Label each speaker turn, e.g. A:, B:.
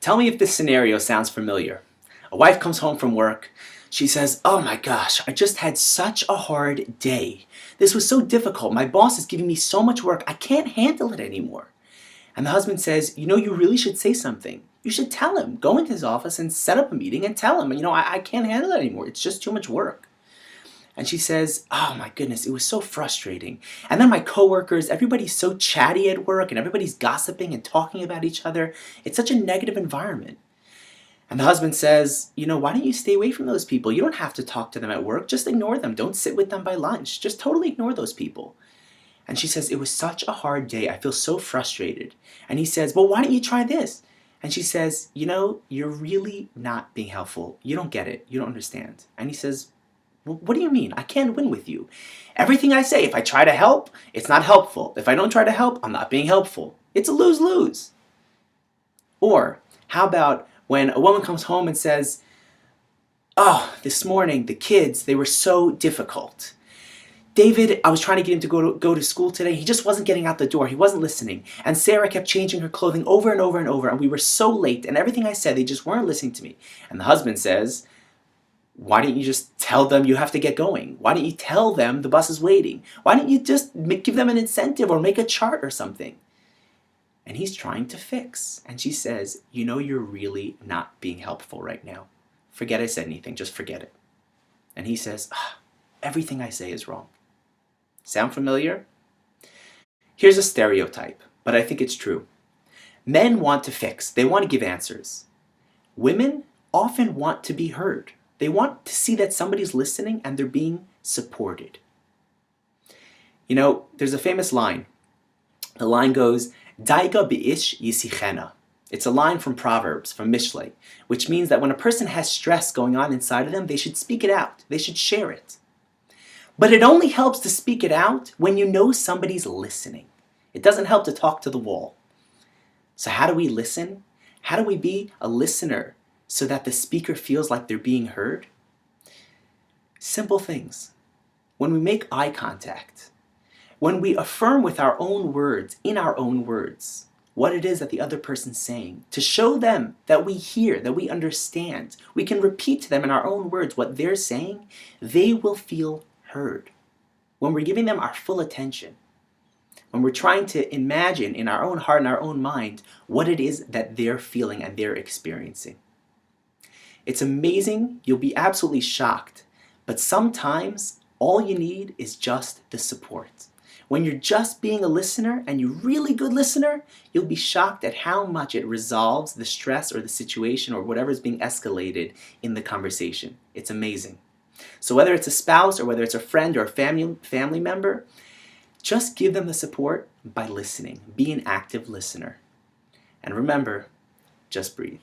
A: Tell me if this scenario sounds familiar. A wife comes home from work. She says, "Oh my gosh, I just had such a hard day. This was so difficult. My boss is giving me so much work. I can't handle it anymore." And the husband says, "You really should say something. You should tell him. Go into his office and set up a meeting and tell him, I can't handle it anymore. It's just too much work." And she says, "Oh my goodness, it was so frustrating. And then my coworkers, everybody's so chatty at work and everybody's gossiping and talking about each other. It's such a negative environment." And the husband says, "Why don't you stay away from those people? You don't have to talk to them at work. Just ignore them. Don't sit with them by lunch. Just totally ignore those people." And she says, "It was such a hard day. I feel so frustrated." And he says, "Well, why don't you try this?" And she says, "You're really not being helpful. You don't get it. You don't understand." And he says, "Well, what do you mean? I can't win with you. Everything I say, if I try to help, it's not helpful. If I don't try to help, I'm not being helpful. It's a lose-lose." Or how about when a woman comes home and says, "Oh, this morning, the kids, they were so difficult. David, I was trying to get him to go to school today. He just wasn't getting out the door. He wasn't listening. And Sarah kept changing her clothing over and over and over. And we were so late. And everything I said, they just weren't listening to me." And the husband says, "Why don't you just tell them you have to get going? Why don't you tell them the bus is waiting? Why don't you just give them an incentive or make a chart or something?" And he's trying to fix. And she says, "You're really not being helpful right now. Forget I said anything. Just forget it." And he says, "Everything I say is wrong." Sound familiar? Here's a stereotype, but I think it's true. Men want to fix. They want to give answers. Women often want to be heard. They want to see that somebody's listening and they're being supported. There's a famous line. The line goes, "Daiga bi'ish yisichena." It's a line from Proverbs, from Mishlei, which means that when a person has stress going on inside of them, they should speak it out. They should share it. But it only helps to speak it out when you know somebody's listening. It doesn't help to talk to the wall. So how do we listen? How do we be a listener so that the speaker feels like they're being heard? Simple things. When we make eye contact, when we affirm with our own words, in our own words, what it is that the other person's saying, to show them that we hear, that we understand, we can repeat to them in our own words what they're saying, they will feel heard. When we're giving them our full attention, when we're trying to imagine in our own heart and our own mind what it is that they're feeling and they're experiencing. It's amazing, you'll be absolutely shocked, but sometimes all you need is just the support. When you're just being a listener and you're a really good listener, you'll be shocked at how much it resolves the stress or the situation or whatever is being escalated in the conversation. It's amazing. So whether it's a spouse or whether it's a friend or a family member, just give them the support by listening. Be an active listener. And remember, just breathe.